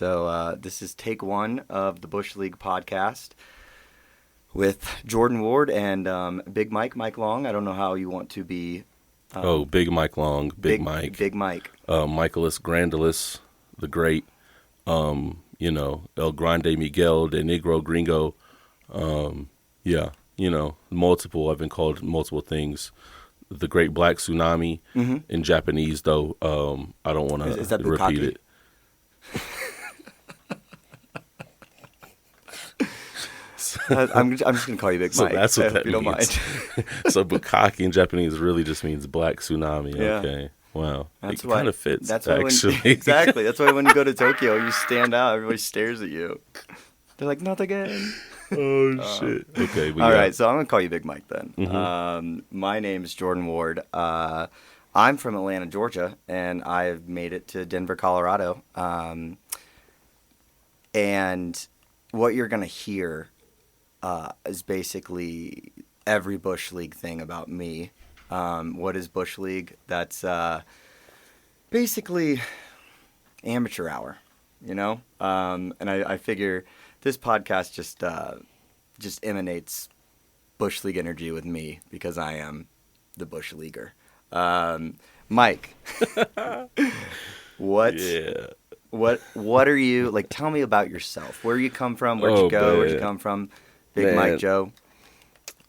So this is take one of the Busch League podcast with Jordan Ward and Big Mike Long. I don't know how you want to be. Big Mike Long, Big Mike. Big Mike. Michaelis Grandilis, the great, El Grande Miguel de Negro Gringo. Multiple. I've been called multiple things. The Great Black Tsunami in Japanese, though. I don't want to repeat it. I'm just gonna call you Big Mike. So that's what that you don't means. Mind. So bukkake in Japanese really just means black tsunami. Yeah. Okay. Wow. That's it kind of fits. That's actually. Exactly. That's why when you go to Tokyo, you stand out. Everybody stares at you. They're like, not again. Oh shit. Okay. All right. So I'm gonna call you Big Mike then. My name is Jordan Ward. I'm from Atlanta, Georgia, and I've made it to Denver, Colorado. And what you're gonna hear is basically every Busch League thing about me. What is Busch League? That's basically amateur hour, and I figure this podcast just emanates Busch League energy with me because I am the Busch Leaguer. Mike, what are you like? Tell me about yourself. Where you come from? Where'd you go? Where'd you come from? Big Mike Joe.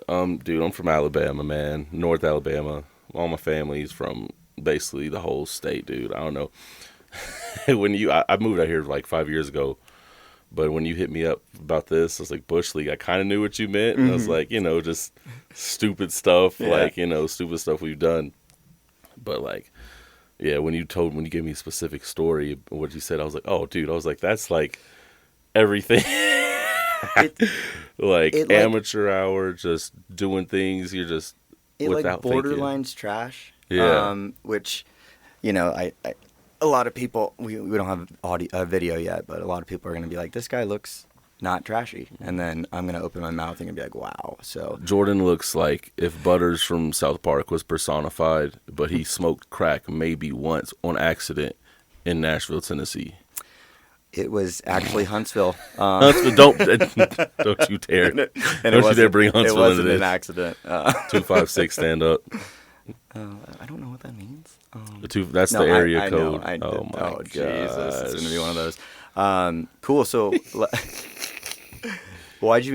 Dude, I'm from Alabama, man. North Alabama. All my family's from basically the whole state, dude. I don't know. I moved out here like 5 years ago, but when you hit me up about this, I was like, Busch League, I kind of knew what you meant. And I was like, just stupid stuff, stupid stuff we've done. But like, yeah, when you gave me a specific story, what you said, I was like, oh, dude, that's like everything. Amateur hour, just doing things. You're just without like borderline's trash. Yeah. Which, I a lot of people we don't have video yet, but a lot of people are gonna be like, this guy looks not trashy, and then I'm gonna open my mouth and gonna be like, wow. So Jordan looks like if Butters from South Park was personified, but he smoked crack maybe once on accident in Nashville, Tennessee. It was actually Huntsville. Huntsville, don't you dare! Don't you dare bring Huntsville into this. It wasn't an accident. 256, stand up. I don't know what that means. That's the area code. My God! Jesus, it's gonna be one of those. Cool. So,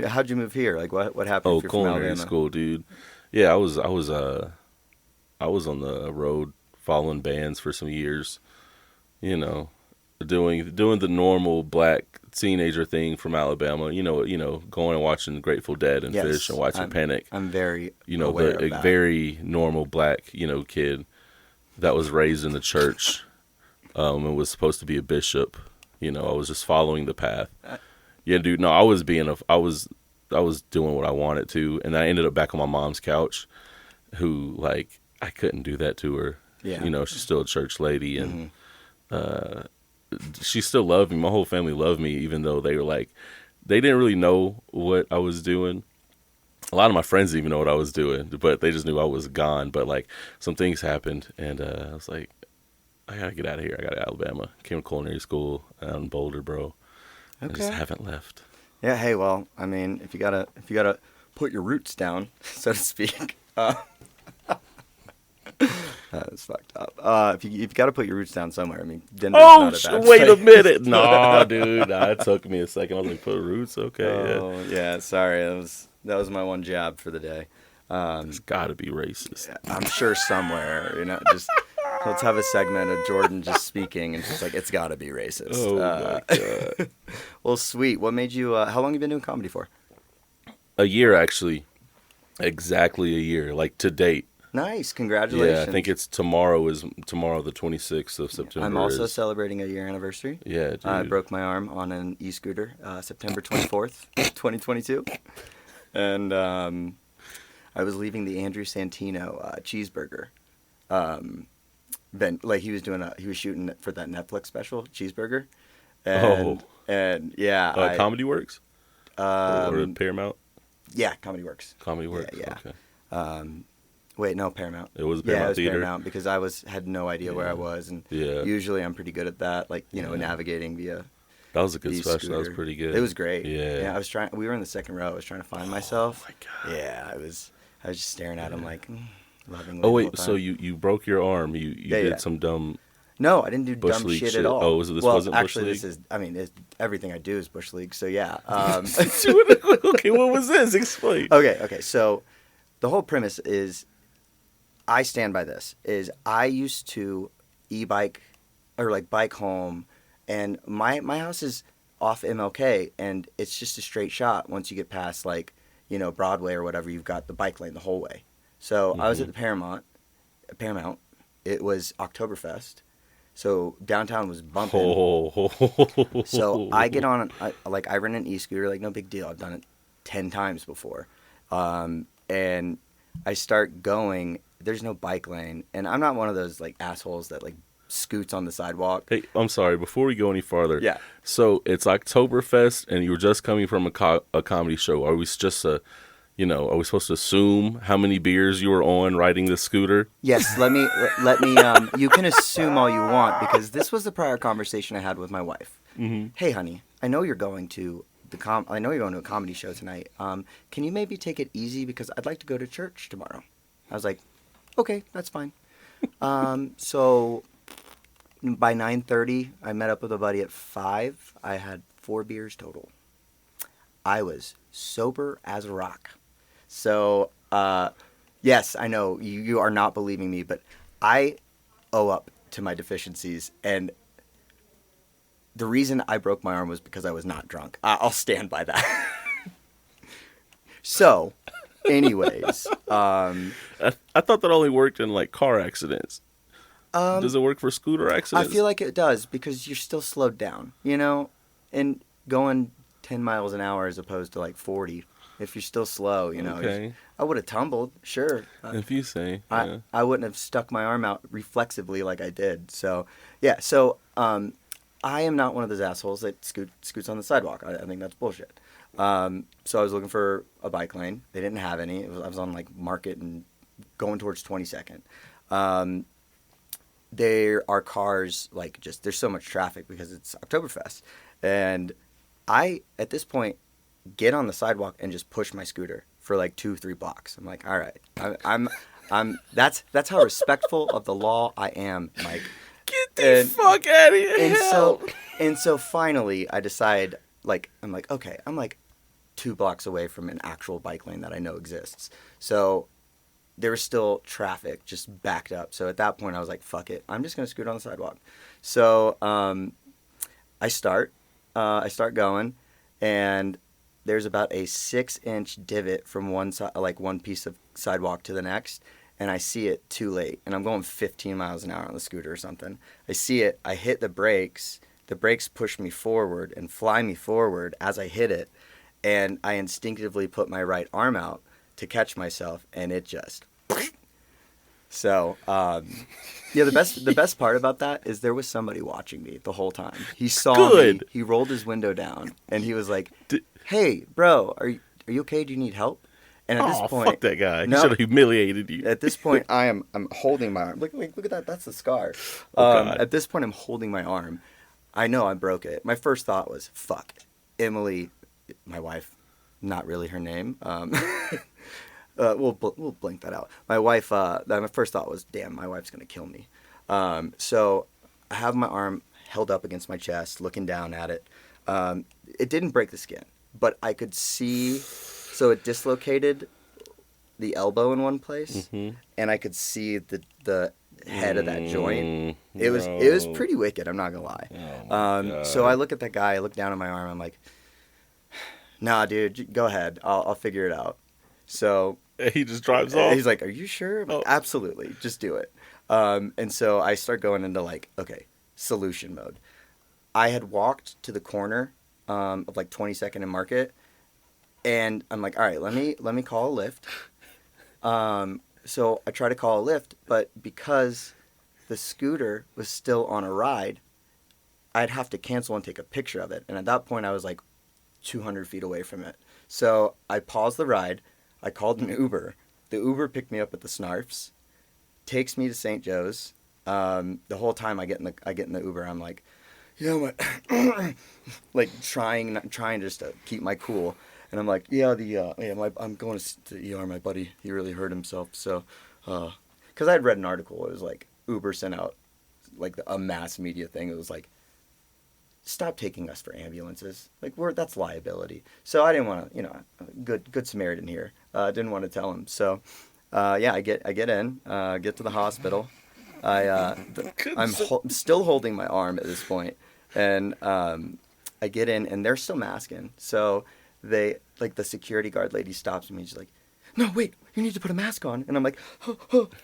how'd you move here? Like, what happened? Oh, if you're from culinary Alabama? school, dude. Yeah, I was on the road following bands for some years. Doing the normal black teenager thing from Alabama, going and watching Grateful Dead and Fish and watching Panic. I'm very aware of that. Very normal black, kid that was raised in the church and was supposed to be a bishop. I was just following the path. Yeah, dude. No, I was doing what I wanted to, and I ended up back on my mom's couch. Who like I couldn't do that to her. Yeah, she's still a church lady and. She still loved me. My whole family loved me, even though they were like, they didn't really know what I was doing. A lot of my friends didn't even know what I was doing, but they just knew I was gone. But like some things happened, and I was like, I gotta get out of here. I got to Alabama. Came to culinary school out in Boulder, bro. Okay. I just haven't left. Yeah. Hey, well, I mean, if you gotta put your roots down, so to speak. That's fucked up. If you got to put your roots down somewhere, I mean, Denver's not a bad wait place. a minute. No, dude. It took me a second. I was like, put roots? Okay. Oh, yeah. Sorry. That was my one jab for the day. It's got to be racist. I'm sure somewhere, just let's have a segment of Jordan just speaking and just like, it's got to be racist. Oh, my God. Well, sweet. What made you, how long have you been doing comedy for? A year, actually. Exactly a year, like to date. Nice, congratulations. Yeah, I think it's tomorrow, the 26th of September. I'm also celebrating a year anniversary. Yeah, dude. I broke my arm on an e-scooter, September 24th, 2022. And I was leaving the Andrew Santino cheeseburger. He was shooting for that Netflix special, Cheeseburger. And yeah. Comedy Works? Or Paramount? Yeah, Comedy Works. Comedy Works, yeah. Okay. Wait, no, Paramount. It was Paramount Theater? Paramount because I had no idea where I was, and usually I'm pretty good at that, navigating via That was a good the special. That was scooter. pretty good. It was great. Yeah. Yeah, I was trying. We were in the second row. I was trying to find myself. Oh my god. Yeah, I was. I was just staring at him like lovingly Oh the whole wait, so time. you broke your arm. You Yeah, did yeah. some dumb No, I didn't do Busch dumb League shit shit. at all. Oh, this well, wasn't Busch actually, League? this is. I mean, everything I do is Busch League. So yeah. Okay, what was this? Explain. Okay. So the whole premise is, I stand by this. Is I used to e-bike or like bike home, and my house is off MLK, and it's just a straight shot. Once you get past like Broadway or whatever, you've got the bike lane the whole way. So I was at the Paramount. It was Oktoberfest, so downtown was bumping. Oh. So I get on, I rent an e-scooter, like no big deal. I've done it 10 times before. And I start going, there's no bike lane. And I'm not one of those like assholes that like scoots on the sidewalk. Hey, I'm sorry. Before we go any farther, Yeah. So it's Oktoberfest, and you were just coming from a comedy show. Are we just are we supposed to assume how many beers you were on riding the scooter? Yes, let me, you can assume all you want because this was the prior conversation I had with my wife. Mm-hmm. Hey, honey, I know you're going to I know you're going to a comedy show tonight. Can you maybe take it easy because I'd like to go to church tomorrow? I was like, okay, that's fine. So by 9:30, I met up with a buddy at 5. I had 4 beers total. I was sober as a rock. So, yes, I know you are not believing me, but I owe up to my deficiencies. And the reason I broke my arm was because I was not drunk. I'll stand by that. So, anyways. I thought that only worked in like car accidents. Does it work for scooter accidents? I feel like it does because you're still slowed down, and going 10 miles an hour as opposed to like 40. If you're still slow, Okay. I would have tumbled, sure. If you say. Yeah. I wouldn't have stuck my arm out reflexively like I did. So, yeah. So, I am not one of those assholes that scoots on the sidewalk. I think that's bullshit. So I was looking for a bike lane. They didn't have any. I was on like Market and going towards 22nd. There are cars like there's so much traffic because it's Oktoberfest, and I at this point get on the sidewalk and just push my scooter for like 2-3 blocks. I'm like, all right, I'm that's how respectful of the law I am, Mike. Get the fuck out of here! And so finally, I decide I'm like, okay, I'm like 2 blocks away from an actual bike lane that I know exists. So there was still traffic, just backed up. So at that point, I was like, fuck it, I'm just gonna scoot on the sidewalk. So I start going, and there's about a 6-inch divot from one side, like one piece of sidewalk to the next, and I see it too late, and I'm going 15 miles an hour on the scooter or something. I see it, I hit the brakes push me forward and fly me forward as I hit it, and I instinctively put my right arm out to catch myself, and it just... So, the best part about that is there was somebody watching me the whole time. He saw me, he rolled his window down, and he was like, hey, bro, are you okay? Do you need help? And at this point, fuck that guy. No, he should have humiliated you. At this point, I'm holding my arm. Look at that. That's the scar. God. At this point, I'm holding my arm. I know I broke it. My first thought was, fuck. Emily, my wife, not really her name. We'll blink that out. My wife, my first thought was, damn, my wife's going to kill me. So I have my arm held up against my chest, looking down at it. It didn't break the skin, but I could see, so it dislocated the elbow in one place, and I could see the head of that joint. It was pretty wicked, I'm not going to lie. So I look at that guy, I look down at my arm, I'm like, nah, dude, go ahead. I'll figure it out. So he just drives off. He's like, are you sure? I'm like, absolutely, just do it. And so I start going into like, okay, solution mode. I had walked to the corner of like 22nd and Market, and I'm like, all right, let me call a Lyft. So I try to call a Lyft, but because the scooter was still on a ride, I'd have to cancel and take a picture of it. And at that point, I was like 200 feet away from it. So I paused the ride. I called an Uber. The Uber picked me up at the Snarfs, takes me to St. Joe's. The whole time I get in the Uber, I'm like, like trying just to keep my cool. And I'm like, I'm going to the ER. My buddy, he really hurt himself. So, because I had read an article, it was like Uber sent out like a mass media thing. It was like, stop taking us for ambulances. Like that's liability. So I didn't want to, good Samaritan here. Didn't want to tell him. So, I get in, get to the hospital. I'm still holding my arm at this point, and I get in, and they're still masking. So they the security guard lady stops me. She's like, "No, wait, you need to put a mask on." And I'm like,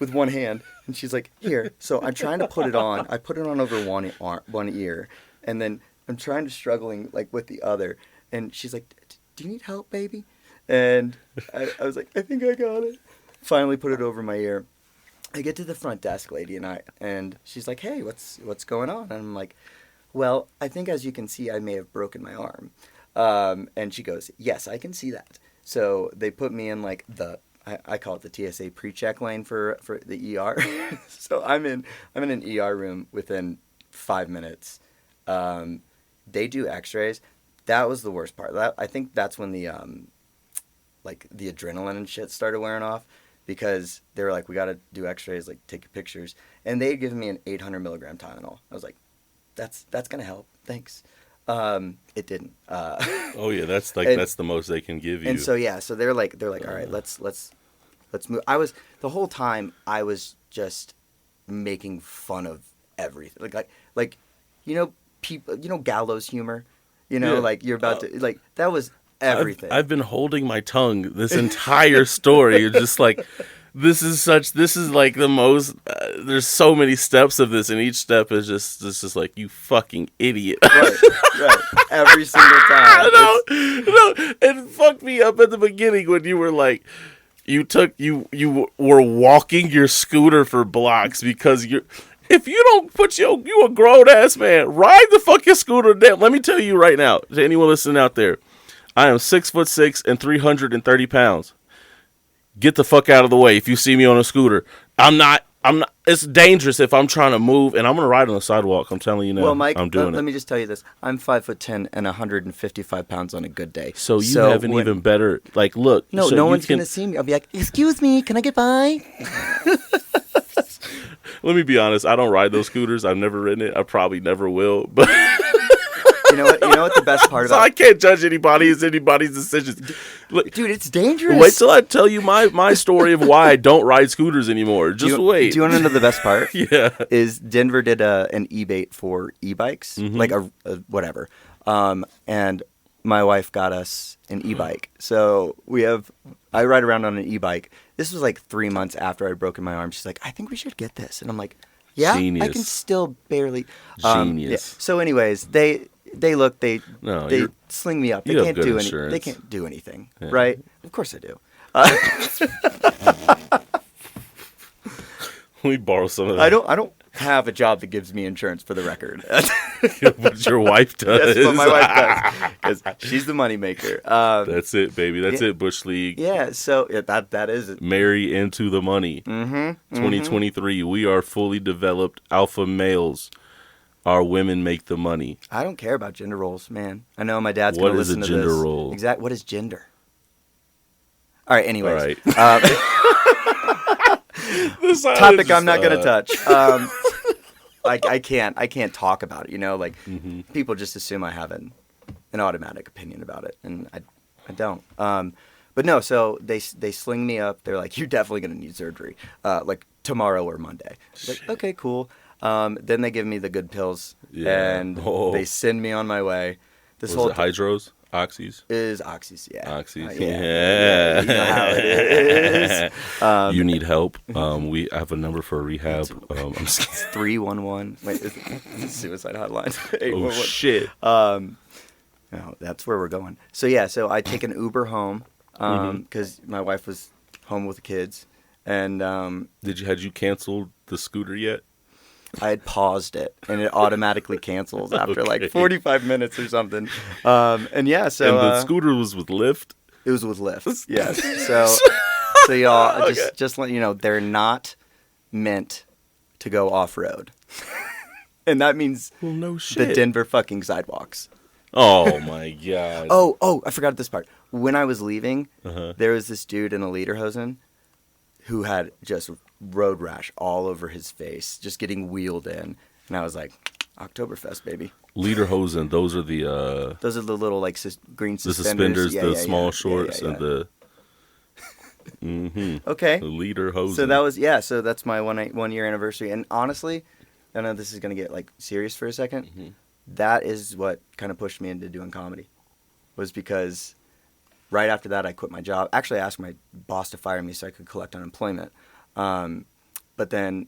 with one hand, and she's like, "Here." So I'm trying to put it on. I put it on over one ear, and then I'm struggling with the other. And she's like, "Do you need help, baby?" And I was like, "I think I got it." Finally put it over my ear. I get to the front desk lady, and she's like, "Hey, what's going on?" And I'm like, "Well, I think as you can see, I may have broken my arm." And she goes, "Yes, I can see that." So they put me in I call it the TSA pre-check lane for the ER. So I'm in an ER room within 5 minutes. They do X-rays. That was the worst part. I think that's when the the adrenaline and shit started wearing off, because they were like, "We got to do X-rays, take pictures," and they had given me an 800 milligram Tylenol. I was like, "That's gonna help, thanks." It didn't. Oh yeah, that's that's the most they can give you. And so so they're like, "All right, let's move." The whole time I was just making fun of everything, people, gallows humor, you're about to that was everything. I've been holding my tongue this entire story. It's just this is the most. There's so many steps of this, and each step is just like, you fucking idiot. Right. Every single time. No, it fucked me up at the beginning when you were like, you were walking your scooter for blocks because if you don't put you a grown ass man, ride the fucking scooter down. Let me tell you right now, to anyone listening out there, I am 6'6" and 330 pounds. Get the fuck out of the way if you see me on a scooter. I'm not. It's dangerous if I'm trying to move, and I'm gonna ride on the sidewalk. I'm telling you now. Well, Mike, I'm doing it. Let me just tell you this: I'm 5'10" and 155 pounds on a good day. So you have an even better look. No, so no one's gonna see me. I'll be like, "Excuse me, can I get by?" Let me be honest. I don't ride those scooters. I've never ridden it. I probably never will. But You know what the best part so about? I can't judge anybody. It's anybody's decisions. Look, Dude, it's dangerous. wait till I tell you my story of why I don't ride scooters anymore. Just wait. Do you want to know the best part? Yeah. Is Denver did an e-bait for e-bikes, Mm-hmm. a whatever, and my wife got us an e-bike. So I ride around on an e-bike. This was 3 months after I'd broken my arm. She's like, "I think we should get this," and I'm like, "Yeah, Genius. I can still barely." Genius. Yeah. So, anyways, they sling me up. They You have can't good do insurance. They can't do anything, Yeah. right? Of course I do. Let me borrow some of that. I don't have a job that gives me insurance, for the record. What your wife does. That's what my wife does, because she's the moneymaker. That's it, baby. That's it, Busch League. Yeah, so that is it. Marry into the money. 2023. We are fully developed alpha males. Our women make the money. I don't care about gender roles, man. I know my dad's going to listen to this. What is a gender role? What is gender? All right, anyways. All right. Topic I'm not going to touch. I can't talk about it, people just assume I have an automatic opinion about it, and I don't. But no, so they sling me up. They're like, "You're definitely going to need surgery, tomorrow or Monday." Like, okay, cool. Then they give me the good pills, and they send me on my way. Was it Hydros? Oxys? Is Oxys, yeah. Oxys, yeah. You know how it is. You need help. We have a number for a rehab. I'm just kidding. It's 311. Wait, it's suicide hotline. Oh, shit. No, that's where we're going. So, so I take an Uber home because my wife was home with the kids. And had you canceled the scooter yet? I had paused it, and it automatically cancels after 45 minutes or something. So and the scooter was with Lyft. It was with Lyft. Yes. So y'all, just let you know, they're not meant to go off road. And that means Well, no the shit. Denver fucking sidewalks. Oh my god. Oh, I forgot this part. When I was leaving, Uh-huh. there was this dude in a lederhosen who had just road rash all over his face, just getting wheeled in. And I was like, Oktoberfest, baby. Lederhosen, those are the Those are the little like green the suspenders. suspenders, Yeah, the yeah, small yeah. shorts, Yeah, yeah, and yeah. the Okay. the Lederhosen. So that was so that's my 1 year anniversary. And honestly, I know this is gonna get like serious for a 2nd. Mm-hmm. That is what kind of pushed me into doing comedy, was because right after that I quit my job. Actually, I asked my boss to fire me so I could collect unemployment. But then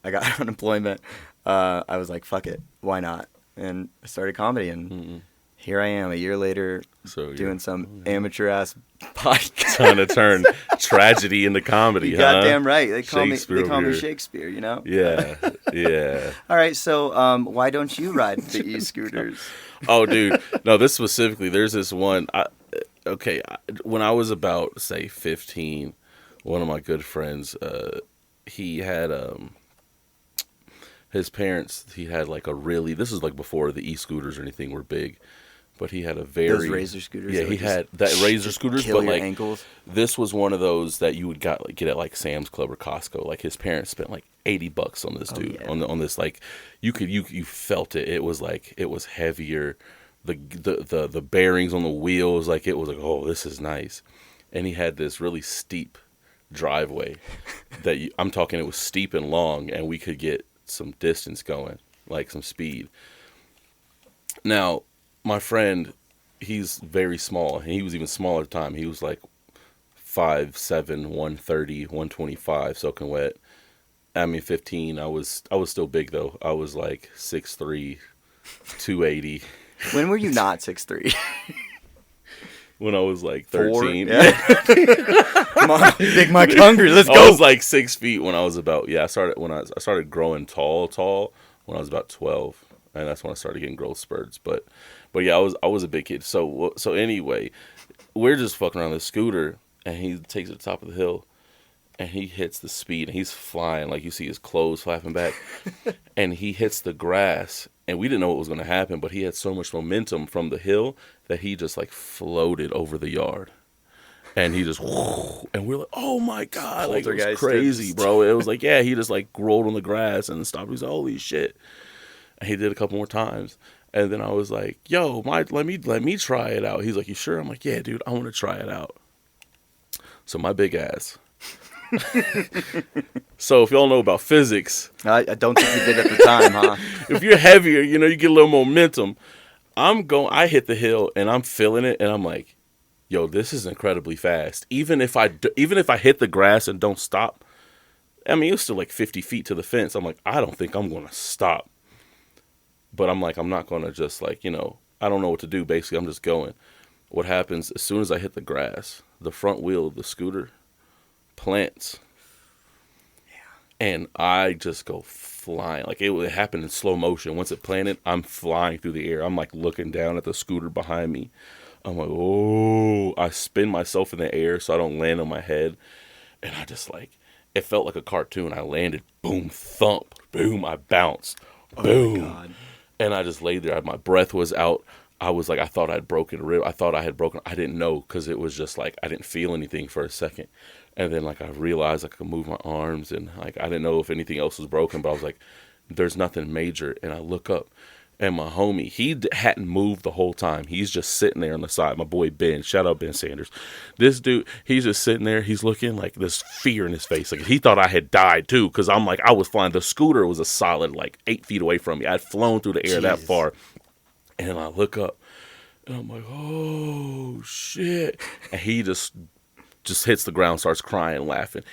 I got unemployment. I was like, fuck it, why not? And I started comedy, and here I am a year later So doing some amateur ass podcast. trying to turn tragedy into comedy, You huh? goddamn right. They call Shakespeare me over here. Shakespeare, you know? Yeah, yeah. All right, so why don't you ride the e-scooters? Oh, dude. No, this specifically, there's this one. When I was about, say, 15, one of my good friends, he had, his parents, he had like a really, this is like before the e-scooters or anything were big, but he had a very. Those razor scooters. Yeah, that he would had just that razor scooters, kill but your like, ankles. this was one of those that you would get at like Sam's Club or Costco. Like his parents spent like $80 on this dude, yeah. on this, like you felt it. It was like, it was heavier. The bearings on the wheels, like it was like, oh, this is nice. And he had this really steep driveway that I'm talking, it was steep and long, and we could get some distance going, like some speed. Now, my friend, he's very small, and he was even smaller at the time. He was like 5'7", 130, 125, soaking wet. I mean, 15. I was still big though. I was like 6'3", 280. When were you not 6'3"? When I was like 4? 13. Yeah. Come on, Big Mike hungry. Let's I go. was like 6 feet when I was about, I started growing tall when I was about 12, and that's when I started getting growth spurts. But yeah, I was a big kid. So anyway, we're just fucking around the scooter, and he takes it to the top of the hill, and he hits the speed, and he's flying, like you see his clothes flapping back, and he hits the grass, and we didn't know what was going to happen, but he had so much momentum from the hill that he just like floated over the yard. And he just, and we're like, oh my God, like it was crazy, bro. It was like, yeah, he just like rolled on the grass and stopped. He's like, holy shit. And he did a couple more times. And then I was like, yo, let me try it out. He's like, you sure? I'm like, yeah, dude, I want to try it out. So my big ass. So if y'all know about physics, I don't think you did at the time, huh? if you're heavier, you get a little momentum. I hit the hill and I'm feeling it, and I'm like, yo, this is incredibly fast. Even if I hit the grass and don't stop, I mean, it was still like 50 feet to the fence. I'm like, I don't think I'm going to stop. But I'm like, I'm not going to just like, I don't know what to do. Basically, I'm just going. What happens as soon as I hit the grass, the front wheel of the scooter plants. Yeah. And I just go flying. Like it happened in slow motion. Once it planted, I'm flying through the air. I'm like looking down at the scooter behind me. I'm like, oh, I spin myself in the air so I don't land on my head. And I just like, it felt like a cartoon. I landed, boom, thump, boom, I bounced, boom. Oh my God. And I just laid there. My breath was out. I was like, I thought I'd broken a rib. I thought I had broken. I didn't know, because it was just like, I didn't feel anything for a second. And then like I realized I could move my arms, and like I didn't know if anything else was broken, but I was like, there's nothing major. And I look up, and my homie, he hadn't moved the whole time. He's just sitting there on the side. My boy Ben, shout out Ben Sanders. This dude, he's just sitting there. He's looking like this fear in his face. Like he thought I had died too, because I'm like, I was flying. The scooter was a solid like 8 feet away from me. I had flown through the air that far. And I look up, and I'm like, oh shit. And he just hits the ground, starts crying, laughing.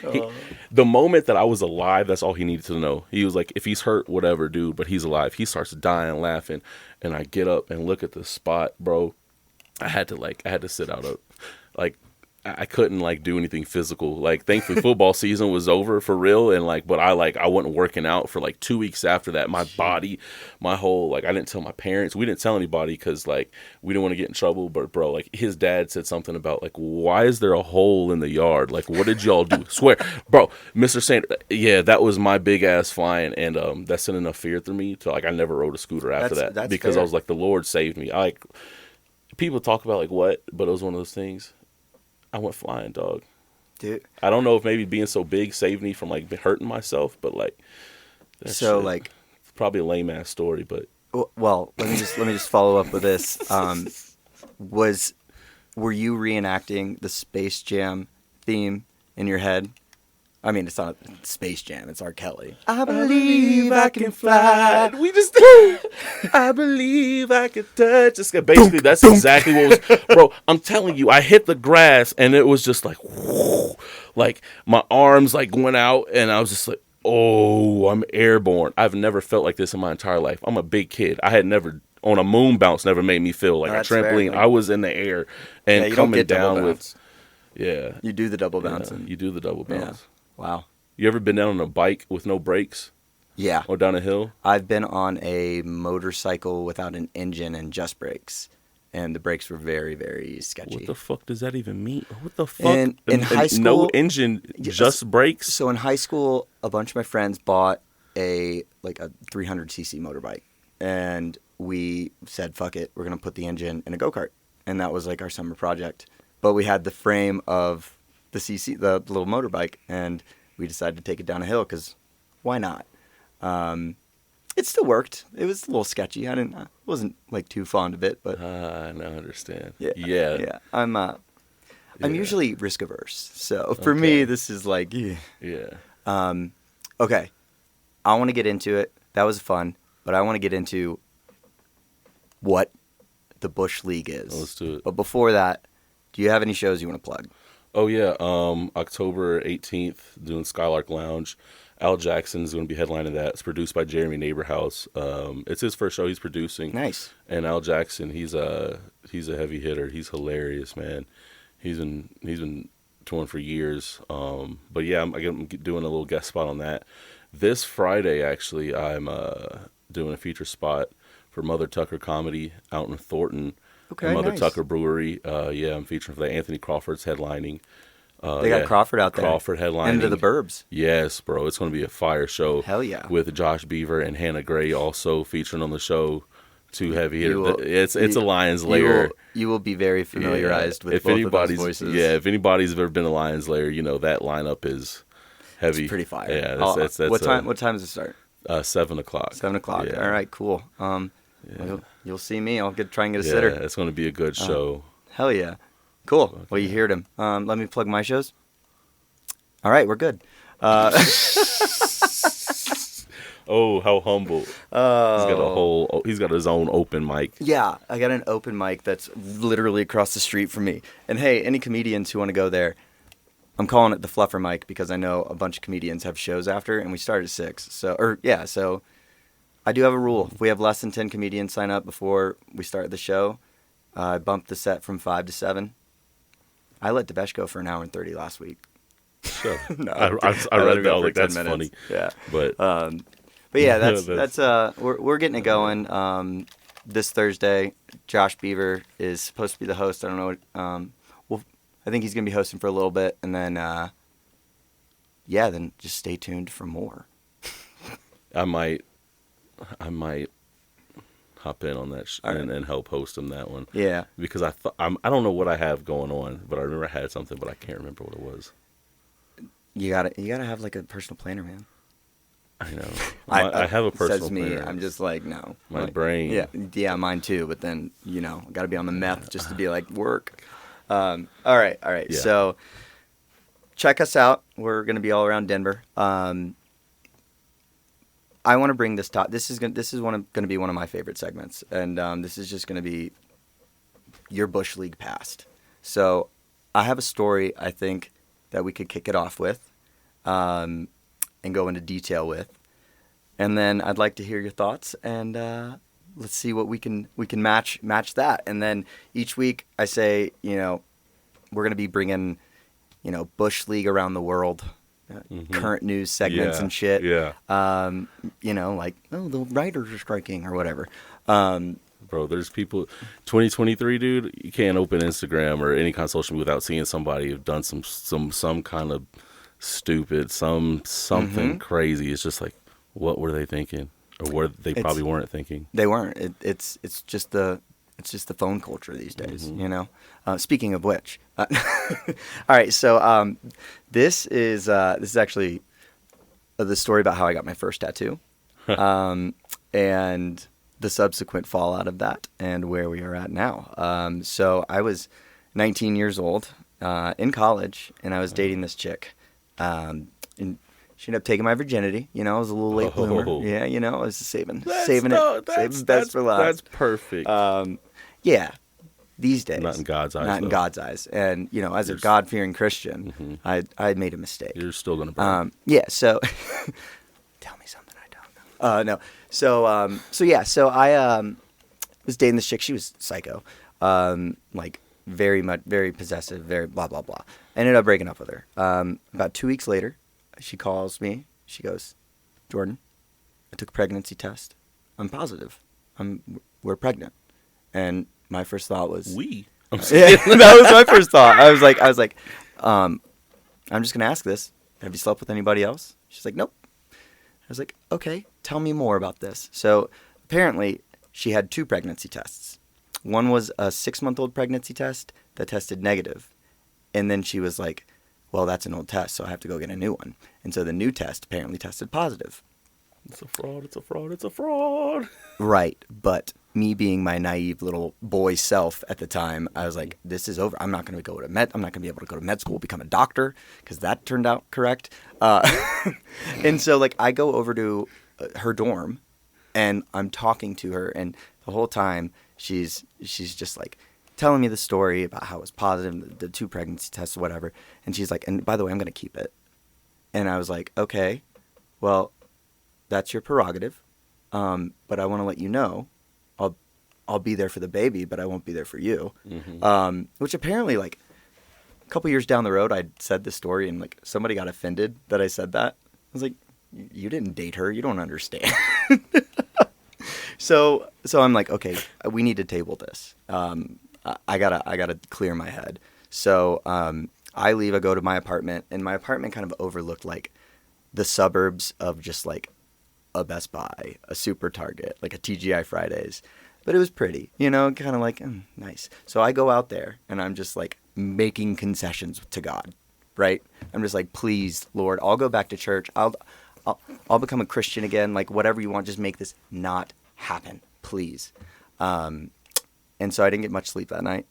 The moment that I was alive, that's all he needed to know. He was like, if he's hurt, whatever, dude, but he's alive. He starts dying, laughing, and I get up and look at the spot, bro. I had to sit out like I couldn't like do anything physical. Like thankfully football season was over for real, and like but I wasn't working out for like 2 weeks after that. My body, my whole like I didn't tell my parents. We didn't tell anybody because like we didn't want to get in trouble. But bro, like his dad said something about like why is there a hole in the yard? Like what did y'all do? Swear, bro, Mr. Sanders. Yeah, that was my big ass fine, and that sent enough fear through me to like I never rode a scooter after that because fair. I was like the Lord saved me. I like people talk about like what, but it was one of those things. I went flying, dog. Dude. I don't know if maybe being so big saved me from like hurting myself, but like, so like, it's probably a lame ass story, but well, let me just follow up with this. Were you reenacting the Space Jam theme in your head? I mean, it's not Space Jam. It's R. Kelly. I believe I can fly. We just, I believe I can touch. It's basically that's exactly what was, bro. I'm telling you, I hit the grass and it was just like, whoo, like my arms like went out and I was just like, oh, I'm airborne. I've never felt like this in my entire life. I'm a big kid. I had never on a moon bounce. Never made me feel like a trampoline. Fair. I was in the air and coming down with, you do the double bounce. You do the double bounce. Yeah. Wow. You ever been down on a bike with no brakes? Yeah. Or down a hill? I've been on a motorcycle without an engine and just brakes. And the brakes were very, very sketchy. What the fuck does that even mean? What the fuck? In high school, no engine, just brakes? So in high school, a bunch of my friends bought a 300cc motorbike. And we said, fuck it, we're going to put the engine in a go-kart. And that was like our summer project. But we had the frame of the little motorbike, and we decided to take it down a hill because why not? It still worked. It was a little sketchy. I wasn't like too fond of it, but I understand. Yeah. I'm usually risk averse, so for me, this is like okay. I want to get into it. That was fun, but I want to get into what the Busch League is. Let's do it. But before that, do you have any shows you want to plug? Oh, yeah. October 18th, doing Skylark Lounge. Al Jackson is going to be headlining that. It's produced by Jeremy Neighborhouse. It's his first show he's producing. Nice. And Al Jackson, he's a heavy hitter. He's hilarious, man. He's been touring for years. But yeah, I'm doing a little guest spot on that. This Friday, actually, I'm doing a feature spot for Mother Tucker Comedy out in Thornton. Okay, Mother nice. Tucker Brewery. I'm featuring for that. Anthony Crawford's headlining. They got Crawford out there. Crawford headlining. Into the burbs. Yes, bro. It's going to be a fire show. Hell yeah. With Josh Beaver and Hannah Gray also featuring on the show. Two heavy hitters. It's a Lion's Lair. You will be very familiarized with both of those voices. Yeah, if anybody's ever been to Lion's Lair, that lineup is heavy. It's pretty fire. Yeah, that's what time does it start? 7 o'clock. 7 o'clock. Yeah. All right, cool. Yeah. You'll see me. I'll try and get a sitter. Yeah, it's going to be a good show. Hell yeah. Cool. Well, you heard him. Let me plug my shows. All right, we're good. Oh, how humble. He's got his own open mic. Yeah, I got an open mic that's literally across the street from me. And hey, any comedians who want to go there, I'm calling it the Fluffer mic because I know a bunch of comedians have shows after, and we start at 6. So I do have a rule. If we have less than 10 comedians sign up before we start the show, I bump the set from 5 to 7. I let Devesh go for an hour and 30 last week. Sure. No, I read that. Like, that's funny. Yeah. But yeah, that's we're getting it going. This Thursday, Josh Beaver is supposed to be the host. I don't know. I think he's gonna be hosting for a little bit, and then then just stay tuned for more. I might hop in on that and help host him that one. Yeah. Because I don't know what I have going on, but I remember I had something, but I can't remember what it was. You gotta have like a personal planner, man. I know. I have a personal says me. planner. I'm just like, no. My brain. Yeah, mine too. But then got to be on the meth just to be like work. All right. Yeah. So check us out. We're gonna be all around Denver. I want to bring this top. This is going to be one of my favorite segments, and this is just going to be your Busch League past. So I have a story I think that we could kick it off with, and go into detail with, and then I'd like to hear your thoughts, and let's see what we can match that, and then each week I say we're going to be bringing, Busch League around the world, current news segments and shit. Yeah. Like, oh, the writers are striking or whatever. Bro, there's people, 2023, dude, you can't open Instagram or any kind of social media without seeing somebody who've done some kind of stupid, something crazy. It's just like, what were they thinking? Or what they probably weren't thinking. They weren't. It's just the phone culture these days, Speaking of which, all right. So this is actually the story about how I got my first tattoo, and the subsequent fallout of that, and where we are at now. So I was 19 years old in college, and I was dating this chick, and she ended up taking my virginity. I was a little late bloomer. Yeah, I was saving best for last. That's perfect. Yeah, these days. Not in God's eyes. Not in God's eyes. And, as a God-fearing Christian, I had made a mistake. You're still going to burn. Yeah, so... Tell me something I don't know. No. So I was dating this chick. She was psycho. Very possessive, very blah, blah, blah. I ended up breaking up with her. About 2 weeks later, she calls me. She goes, Jordan, I took a pregnancy test. I'm positive. We're pregnant. And my first thought was... I'm yeah, that was my first thought. I was like, I'm just going to ask this. Have you slept with anybody else? She's like, nope. I was like, okay, tell me more about this. So apparently she had 2 pregnancy tests. One was a 6-month-old pregnancy test that tested negative. And then she was like, well, that's an old test, so I have to go get a new one. And so the new test apparently tested positive. It's a fraud, it's a fraud, it's a fraud. Right, but me being my naive little boy self at the time, I was like, this is over. I'm not going to go to med. I'm not going to be able to go to med school, become a doctor, because that turned out correct. And so, I go over to her dorm, and I'm talking to her, and the whole time she's just telling me the story about how it was positive, the 2 pregnancy tests, whatever. And she's like, and by the way, I'm going to keep it. And I was like, okay, well, that's your prerogative. But I want to let you know, I'll be there for the baby, but I won't be there for you. Mm-hmm. Which apparently, a couple years down the road, I said this story, and somebody got offended that I said that. I was like, you didn't date her. You don't understand. So I'm like, okay, we need to table this. I gotta clear my head. So I leave. I go to my apartment, and my apartment kind of overlooked the suburbs of just a Best Buy, a Super Target, a TGI Fridays. But it was pretty, kind of nice. So I go out there, and I'm just making concessions to God, right? I'm just please, Lord, I'll go back to church. I'll become a Christian again. Whatever you want, just make this not happen, please. And so I didn't get much sleep that night,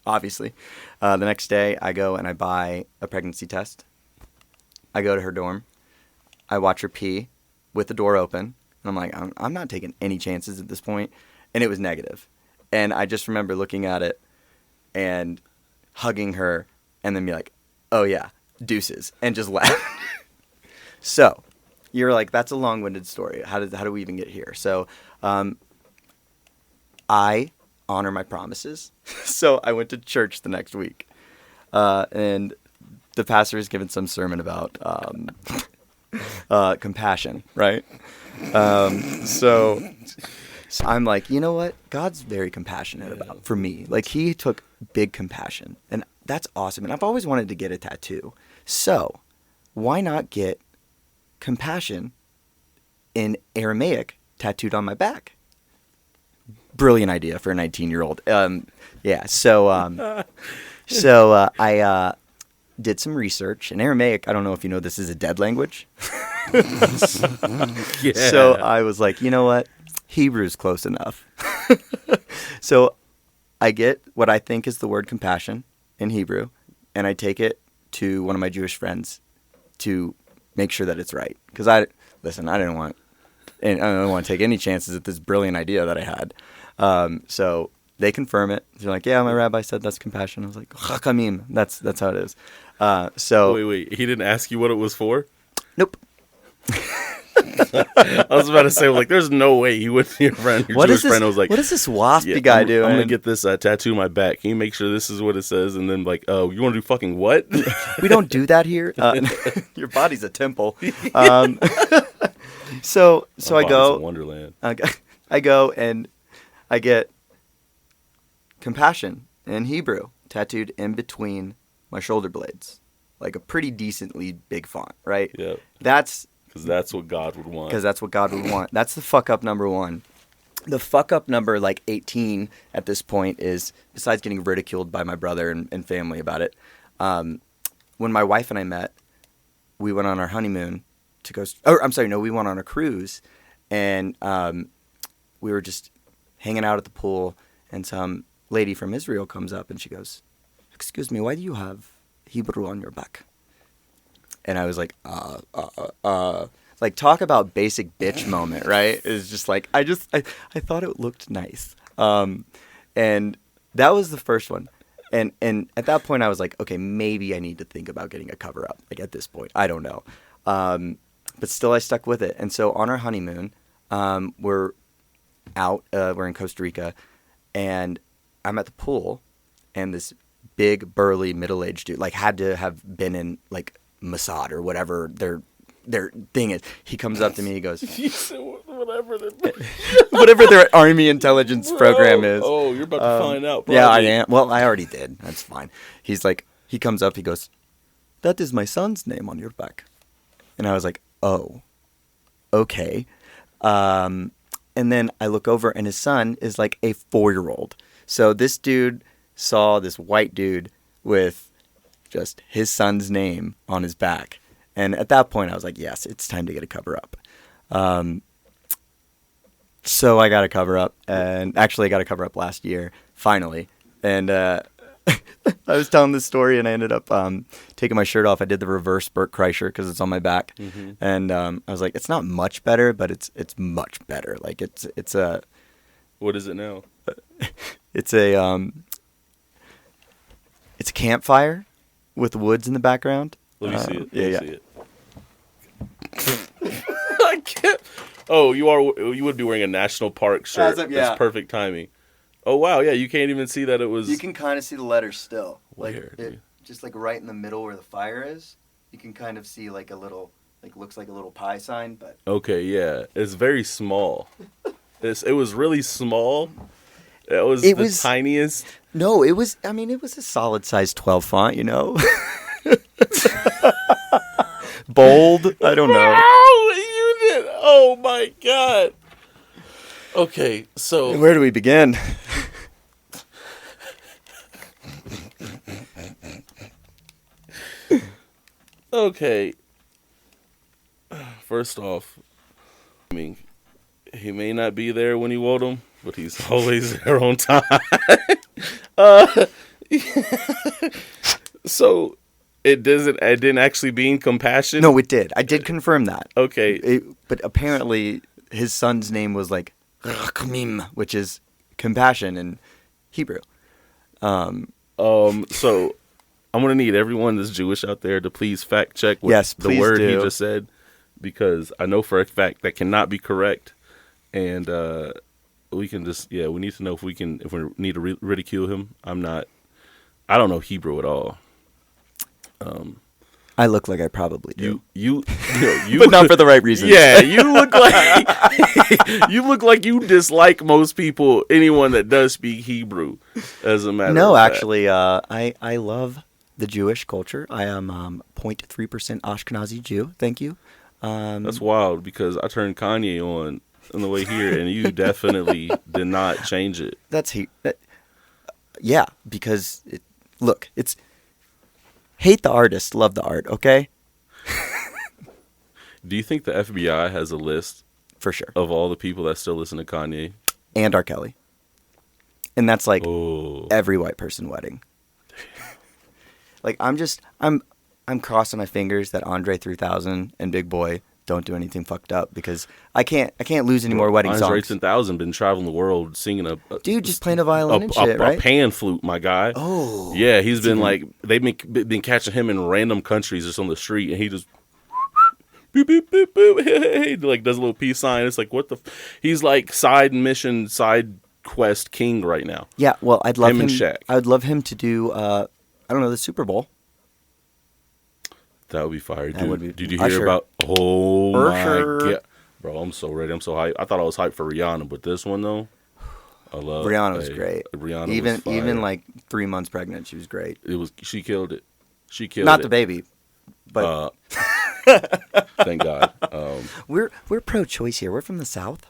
obviously. The next day, I go and I buy a pregnancy test. I go to her dorm. I watch her pee with the door open. And I'm like, I'm not taking any chances at this point. And it was negative. And I just remember looking at it and hugging her and then be like, oh yeah, deuces, and just laugh. So you're like, that's a long-winded story. How do we even get here? So I honor my promises. So I went to church the next week. And the pastor is giving some sermon about compassion, right? So I'm like, you know what? God's very compassionate for me. He took big compassion, and that's awesome. And I've always wanted to get a tattoo. So why not get compassion in Aramaic tattooed on my back? Brilliant idea for a 19-year-old. So I did some research. In Aramaic, I don't know if you know, this is a dead language. Yeah. So I was like, you know what? Hebrew's close enough. So I get what I think is the word compassion in Hebrew, and I take it to one of my Jewish friends to make sure that it's right. Because I didn't want to take any chances at this brilliant idea that I had. So they confirm it. They're like, yeah, my rabbi said that's compassion. I was like, chakamim. That's how it is. So wait. He didn't ask you what it was for? Nope. I was about to say, like, there's no way you wouldn't be around your Jewish friend. I was like, what is this waspy guy doing? I'm going to get this tattoo on my back. Can you make sure this is what it says? And then, like, oh, you want to do fucking what? We don't do that here. Your body's a temple. So I go. Wonderland. I go and I get compassion in Hebrew tattooed in between my shoulder blades, like a pretty decently big font, right? Yeah. That's because that's what God would want. Because that's what God would want. That's the fuck up number one. The fuck up number, like 18 at this point, is, besides getting ridiculed by my brother and family about it, when my wife and I met, we went on our honeymoon to go. We went on a cruise, and we were just hanging out at the pool, and some lady from Israel comes up and she goes, "Excuse me, why do you have Hebrew on your back?" And I was like, like, talk about basic bitch moment, right? It's just like, I thought it looked nice. And that was the first one. And at that point I was like, okay, maybe I need to think about getting a cover up. Like, at this point, I don't know. But still I stuck with it. And so on our honeymoon, we're in Costa Rica, and I'm at the pool, and this big, burly, middle-aged dude, like, had to have been in, like, Mossad or whatever their thing is. He comes up to me, he goes, whatever their army intelligence program is. Oh, you're about to find out, probably. Yeah, I am. Well, I already did. That's fine. He's like, he comes up, he goes, "That is my son's name on your back." And I was like, oh, okay. And then I look over, and his son is like a 4-year-old. So this dude saw this white dude with just his son's name on his back. And at that point, I was like, yes, it's time to get a cover up. So I got a cover up, and actually I got a cover up last year, finally. And I was telling this story, and I ended up taking my shirt off. I did the reverse Bert Kreischer because it's on my back. Mm-hmm. And I was like, it's not much better, but it's much better. Like, it's a... What is it now? It's a campfire with woods in the background. Let me see it. Yeah. I can't. Oh, you would be wearing a national park shirt. Yeah. That's perfect timing. Oh wow, yeah, you can't even see that it was. You can kind of see the letters still. Where, like just like right in the middle where the fire is. You can kind of see like a little, like, looks like a little pi sign, but. Okay, yeah, it's very small. It was really small. It was tiniest. No, it was. I mean, it was a solid size 12 font. You know. Bold. I don't know. Wow, you did. Oh my god. Okay, so where do we begin? Okay. First off, I mean, he may not be there when you want him, but he's always there on time. So it didn't actually mean compassion? No, it did. I did confirm that. Okay. But apparently his son's name was like Rachmim, which is compassion in Hebrew. So I'm gonna need everyone that's Jewish out there to please fact check the word he just said, because I know for a fact that cannot be correct, and we can just we need to know if we need to ridicule him. I don't know Hebrew at all. I look like I probably do. You but not for the right reasons. Yeah, you look like you dislike most people, anyone that does speak Hebrew. As a matter No, of fact. actually, I love the Jewish culture. I am 0.3% Ashkenazi Jew. Thank you. That's wild, because I turned Kanye on the way here, and you definitely did not change it. Yeah, because it's hate the artist, love the art. Okay. Do you think the FBI has a list for sure of all the people that still listen to Kanye and R. Kelly? And that's like every white person wedding. Like, I'm crossing my fingers that Andre 3000 and Big Boy don't do anything fucked up, because I can't lose any more wedding Andre songs. 3000 been traveling the world singing dude just playing a violin and shit, right? A pan flute, my guy. Oh, yeah, he's been like, they've been catching him in random countries just on the street, and he just boop boop boop boop. Hey, like does a little peace sign. It's like what the? He's like side mission, side quest king right now. Yeah, well, I'd love Him him. and Shaq. I would love him to do. I don't know, the Super Bowl. That would be fire, That dude. would be- Did you hear Usher. about? Oh my Usher. god, bro! I'm so ready. I'm so hyped. I thought I was hyped for Rihanna, but this one though, I love. Rihanna was great. Rihanna even was fire. even like 3 months pregnant, she was great. it was. She killed it. She killed Not it. the baby, but Thank God. we're pro-choice here. We're from the South.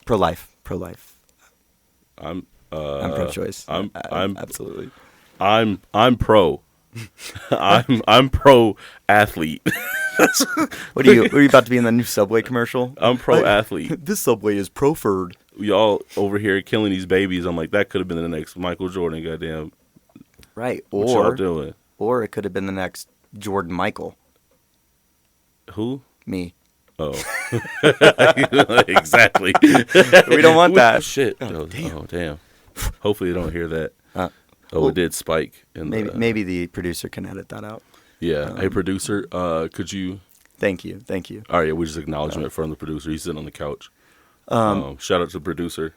Pro-life. I'm I'm pro-choice. I'm absolutely. I'm pro. I'm pro athlete. What are you about to be in the new Subway commercial? I'm pro athlete. This Subway is preferred. Y'all over here killing these babies. I'm like, that could have been the next Michael Jordan. Goddamn. Right. What y'all doing? Or it could have been the next Jordan Michael. Who? Me. Oh. Exactly. We don't want that. Shit. Oh, damn. Oh, damn. Hopefully they don't hear that. well, it did spike. In Maybe the producer can edit that out. Yeah. Hey, producer, could you... Thank you. All right, we just acknowledgement from the producer. He's sitting on the couch. Shout out to the producer.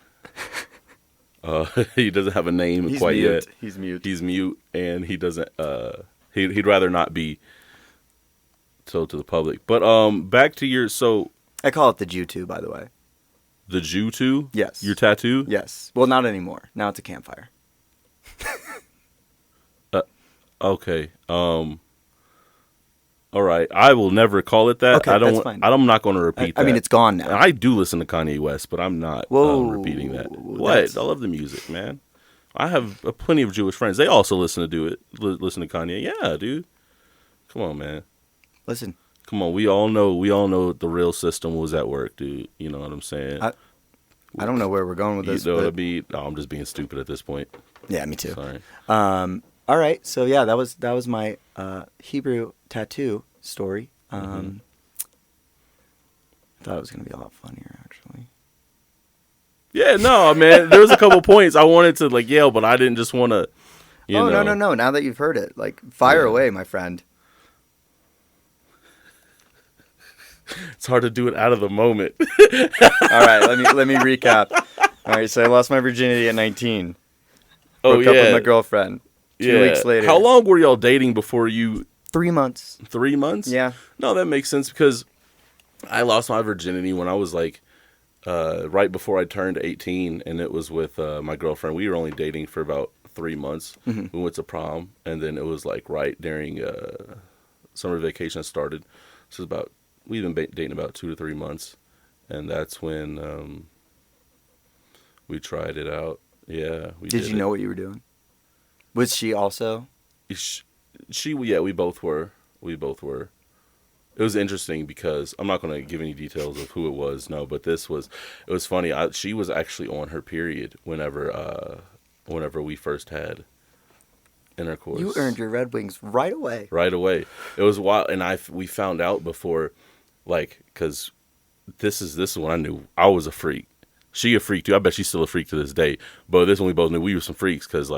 He doesn't have a name He's quite mute. yet. He's mute. He's mute, and he doesn't. He'd rather not be told to the public. But back to your I call it the Jew 2, by the way. the Jew too. Yes. Your tattoo. Yes. Well, not anymore. Now it's a campfire. Okay. All right. I will never call it that. Okay, I don't. that's fine. I'm not going to repeat that. I mean, it's gone now. And I do listen to Kanye West, but I'm not Whoa, repeating that. that's- What? I love the music, man. I have plenty of Jewish friends. They also listen to listen to Kanye. Yeah, dude. Come on, man. Listen, Come on. We all know the real system was at work, dude. You know what I'm saying? I don't know where we're going with this. You know what I but mean? No, I'm just being stupid at this point. yeah, me too. Sorry. All right. So yeah, that was my Hebrew tattoo story. I thought it was gonna be a lot funnier, actually. Yeah, no, man. There was a couple points I wanted to yell, but I didn't just want to. No. Now that you've heard it, fire Yeah. away, my friend. It's hard to do it out of the moment. All right, let me recap. All right, so I lost my virginity at 19. Broke up with my girlfriend. 2 weeks later. How long were y'all dating before you? 3 months. 3 months? Yeah. No, that makes sense because I lost my virginity when I was right before I turned 18, and it was with my girlfriend. We were only dating for about 3 months. Mm-hmm. We went to prom, and then it was right during summer vacation started. So we've been dating about 2 to 3 months, and that's when we tried it out. Yeah, we did. Did you know what you were doing? Was she also? Yeah, we both were. It was interesting because I'm not going to give any details of who it was. No, but it was funny. She was actually on her period whenever we first had intercourse. You earned your Red Wings right away. Right away. It was wild, and we found out before, because this is when I knew I was a freak. She a freak too. I bet she's still a freak to this day. But this one we both knew we were some freaks because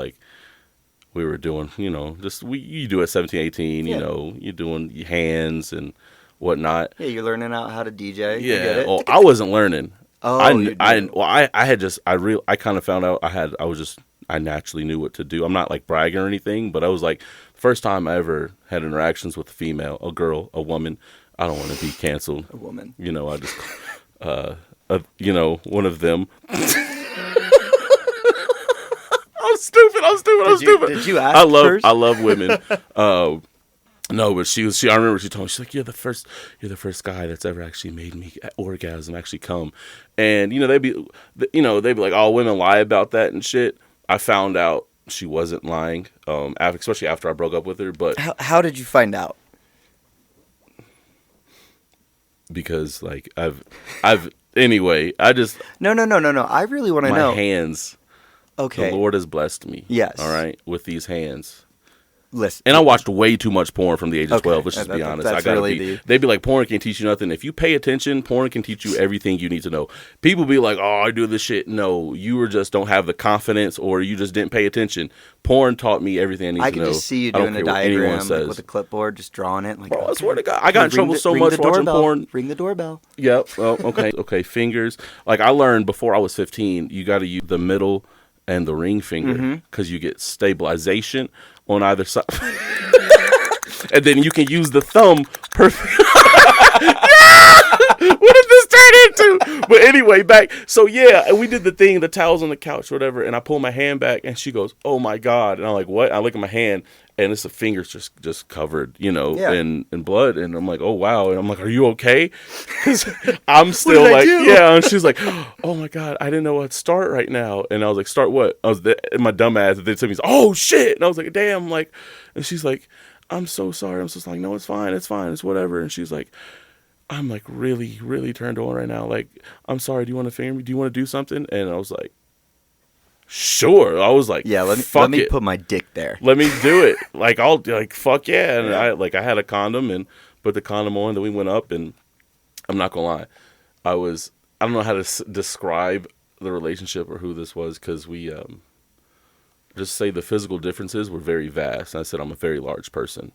we were doing, you do at 17, 18, Yeah. you're doing hands and whatnot. Yeah, you're learning out how to DJ. You Yeah. get it? Well, I wasn't learning. Oh, you did. I kind of found out I naturally knew what to do. I'm not bragging or anything, but I was the first time I ever had interactions with a female, a girl, a woman. I don't want to be canceled. A woman. I just, one of them. I'm stupid. Did you ask first? I love women. No, but I remember she told me, she's like, you're the first guy that's ever actually made me orgasm, actually come. And, they'd be like, oh, women lie about that and shit. I found out she wasn't lying, especially after I broke up with her. But how did you find out? because anyway, I just No. I really want to know. my hands. Okay. The Lord has blessed me. Yes. All right, with these hands. listen. And I watched way too much porn from the age of Okay, 12. Let's just be honest. that's really they'd be like, porn can't teach you nothing. If you pay attention, porn can teach you everything you need to know. People be like, oh, I do this shit. No, you were just don't have the confidence, or you just didn't pay attention. Porn taught me everything I need I to can know. just see you I don't doing a care what anyone diagram says. with a clipboard, just drawing it. Like, Bro, I swear to God, I got in trouble so ring much the watching doorbell. porn. Ring the doorbell. Yep. Well, okay. Okay. Fingers. Like I learned before I was 15, you got to use the middle and the ring finger because you get stabilization on either side. And then you can use the thumb perfect. What did this turn into? But anyway, back. So yeah, we did the thing, the towels on the couch, whatever. And I pull my hand back, and she goes, "Oh my God!" And I'm like, "What?" I look at my hand, and it's the fingers just covered, in blood. And I'm like, "Oh wow!" And I'm like, "Are you okay?" Because I'm still like, yeah. And she's like, "Oh my God, I didn't know what to start right now." And I was like, "Start what?" I was my dumb ass. And then somebody's, "Oh shit!" And I was like, "Damn!" Like, and she's like, "I'm so sorry." I'm just like, "No, it's fine. It's fine. It's whatever." And she's like, I'm like really, really turned on right now. Like, I'm sorry. Do you want to finger me? Do you want to do something? And I was like, sure. I was like, Yeah, let me put my dick there. Let me do it. Like, I'll like, fuck yeah. And I had a condom and put the condom on. Then we went up, and I'm not gonna lie, I don't know how to describe the relationship or who this was, because we just say the physical differences were very vast. And I said I'm a very large person.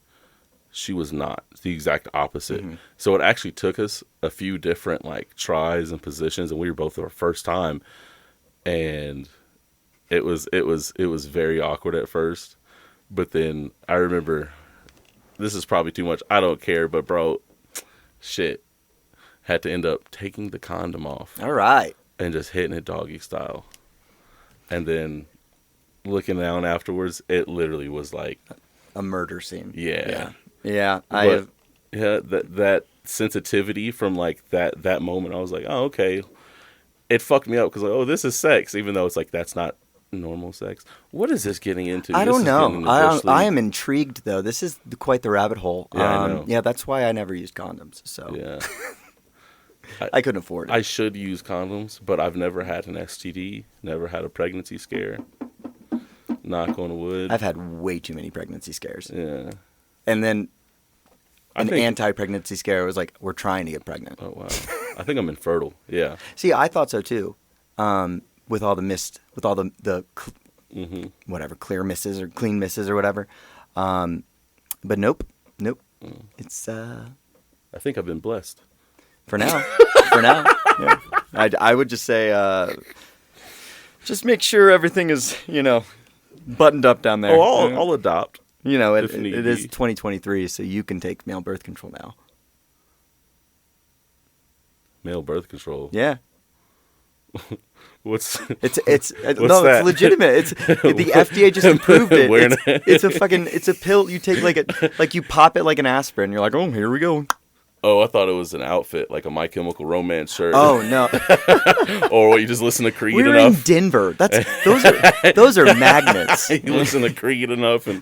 She was not. It's the exact opposite. Mm-hmm. So it actually took us a few different like tries and positions, and we were both our first time, and it was very awkward at first. But then I remember, this is probably too much. I don't care, but bro, shit, had to end up taking the condom off. All right. And just hitting it doggy style, and then looking down afterwards, it literally was like a murder scene. Yeah. Yeah, that sensitivity from like that moment, I was like, oh, okay. It fucked me up because like, oh, this is sex, even though it's like that's not normal sex. What is this getting into? I don't know. I am intrigued though. This is quite the rabbit hole. Yeah, I know. Yeah, that's why I never used condoms. So yeah, I couldn't afford it. I should use condoms, but I've never had an STD, never had a pregnancy scare. Knock on wood. I've had way too many pregnancy scares. Yeah. And then anti-pregnancy scare was like, we're trying to get pregnant. Oh, wow. I think I'm infertile. Yeah. See, I thought so too. With all the mist, with all the whatever, clear misses or clean misses or whatever. But nope. It's, I think I've been blessed. For now. Yeah. I would just say, just make sure everything is, buttoned up down there. Oh, I'll adopt. It is 2023, so you can take male birth control now. Male birth control? Yeah. It's that? It's legitimate. The FDA just approved it. It's a pill you take like you pop it like an asprin. You're like, oh, here we go. Oh, I thought it was an outfit, like a My Chemical Romance shirt. Oh no! Or what, you just listen to Creed We're enough? In Denver. Those are magnets. You listen to Creed enough and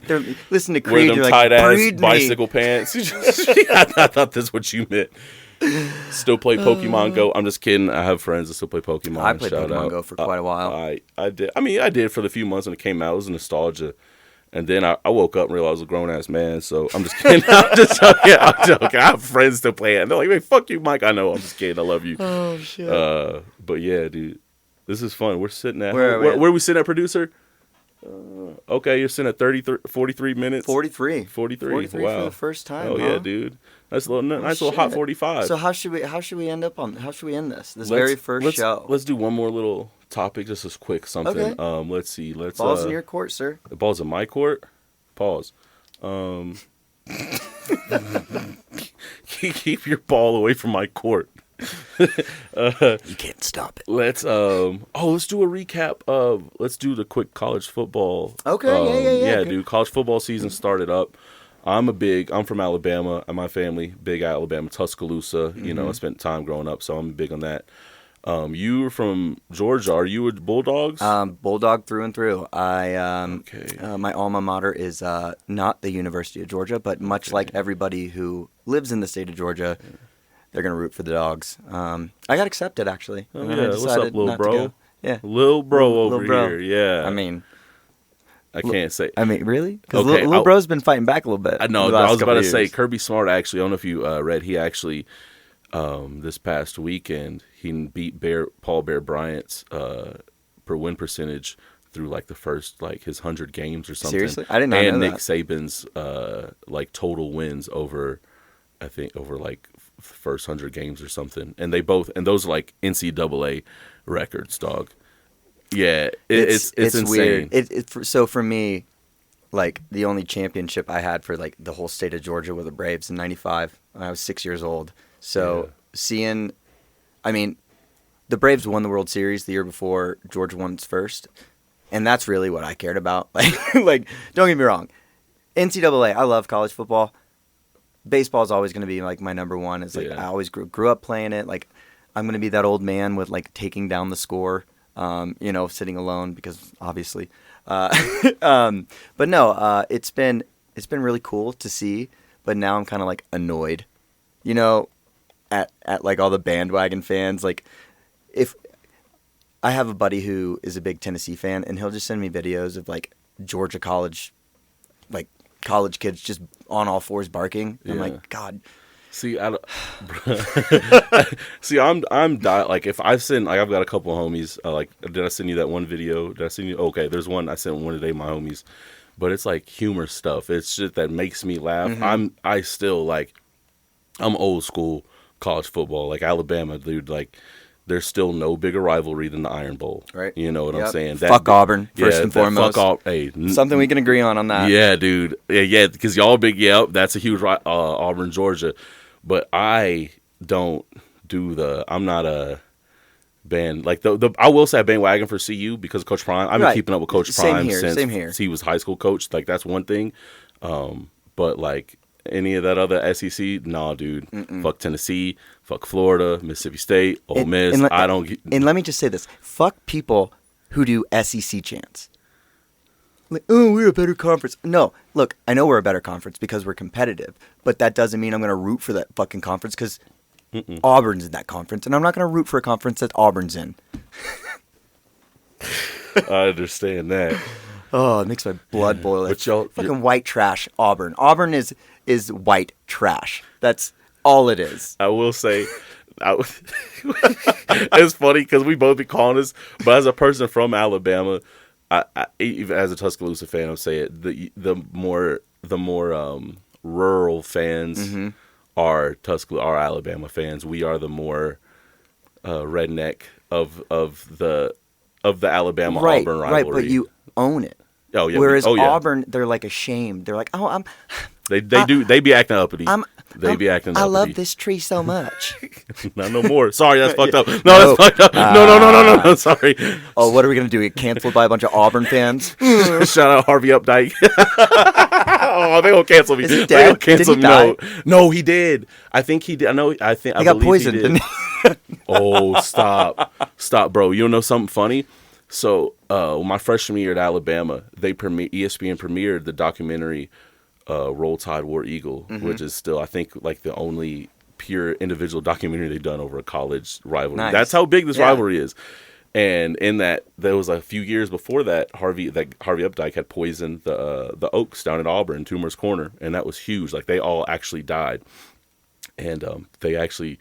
listen to Creed. Wear them tight ass bicycle pants. I thought that's what you meant. Still play Pokemon Go. I'm just kidding. I have friends that still play Pokemon. I played Pokemon Go for quite a while. I did. I mean, I did for the few months when it came out. It was nostalgia. And then I woke up and realized I was a grown-ass man, so I'm just kidding. I'm just joking. I have friends still play it. And they're like, hey, fuck you, Mike. I know. I'm just kidding. I love you. Oh, shit. But yeah, dude. This is fun. We're sitting at... Where are we sitting at, producer? Okay, you're sitting at 43 minutes. 43. 43. Wow. For the first time. Oh, yeah, dude. Nice little hot 45. So how should we end this very first show? Let's do one more little topic, just as quick something. Okay. Let's see. Ball's in your court, sir. The ball's in my court. Pause. Keep your ball away from my court. You can't stop it. Let's do a recap. Let's do the quick college football. Okay. Yeah, dude. College football season started up. I'm from Alabama, and my family, big Alabama, Tuscaloosa. Mm-hmm. I spent time growing up, so I'm big on that. You were from Georgia. Are you a Bulldogs? Bulldog through and through. My alma mater is not the University of Georgia, but much like everybody who lives in the state of Georgia, they're going to root for the Dogs. I got accepted, actually. Oh, yeah. What's up, little bro? Yeah. Little bro over here. Yeah. I mean, I can't say. I mean, really? Because Okay, Lil Bro's been fighting back a little bit. I know. the I last was about couple to say years. Kirby Smart. Actually, I don't know if you read. He actually this past weekend he beat Paul Bear Bryant's per win percentage through like the first like his 100 games or something. Seriously? I did not know and Nick that. Saban's like total wins over, I think over like first 100 games or something. And those are like NCAA records, dog. Yeah, it's insane. Weird. So for me, like the only championship I had for like the whole state of Georgia were the Braves in '95 when I was 6 years old. So seeing, I mean, the Braves won the World Series the year before Georgia won its first, and that's really what I cared about. Like don't get me wrong, NCAA. I love college football. Baseball is always going to be like my number one. It's like I always grew up playing it. Like I'm going to be that old man with like taking down the score. Sitting alone because obviously, but no, it's been really cool to see. But now I'm kind of like annoyed, at like all the bandwagon fans. Like, if I have a buddy who is a big Tennessee fan, and he'll just send me videos of like Georgia college kids just on all fours barking. I'm like, God. See, I'm like if I've sent like I've got a couple of homies. Did I send you that one video? Did I send you? Okay, there's one I sent one today, my homies, but it's like humor stuff. It's shit that makes me laugh. Mm-hmm. I'm old school college football, like Alabama, dude. Like there's still no bigger rivalry than the Iron Bowl. Right. You know what I'm saying? Fuck Auburn first and foremost. Something we can agree on that. Yeah, dude. Yeah, because y'all big. Yeah, that's a huge Auburn, Georgia. But I don't do I'm not a band, like I will say a bandwagon for CU because of Coach Prime. I've been keeping up with Coach Prime since he was high school coach. Like that's one thing. But like any of that other SEC, nah, dude. Mm-mm. Fuck Tennessee, fuck Florida, Mississippi State, Ole Miss. And let me just say this. Fuck people who do SEC chants. Like, oh, we're a better conference. No, look, I know we're a better conference because we're competitive, but that doesn't mean I'm going to root for that fucking conference because Auburn's in that conference, and I'm not going to root for a conference that Auburn's in. I understand that. Oh, it makes my blood boil. But fucking white trash, Auburn. Auburn is white trash. That's all it is. I will say, it's funny because we both be calling this, but as a person from Alabama, I even as a Tuscaloosa fan, I'll say it. The more rural fans are Alabama fans. We are the more redneck of the Alabama Auburn rivalry. Right, but you own it. Oh yeah. Whereas Auburn, they're like ashamed. They're like, oh, They be acting uppity. I love this tree so much. Not no more. Sorry, that's fucked up. No, that's fucked up. No. Sorry. Oh, what are we gonna do? Get canceled by a bunch of Auburn fans? Shout out Harvey Updike. Oh, they gonna cancel me. Is he dead? Did he die? No, he did. I think he did. I got poisoned. He did. Oh, stop, bro. You know something funny? So, my freshman year at Alabama, ESPN premiered the documentary Roll Tide, War Eagle, which is still, I think, like the only pure individual documentary they've done over a college rivalry. Nice. That's how big this rivalry is. And in that, there was a few years before that, Harvey Updike had poisoned the Oaks down at Auburn, Toomer's Corner, and that was huge. Like they all actually died, and they actually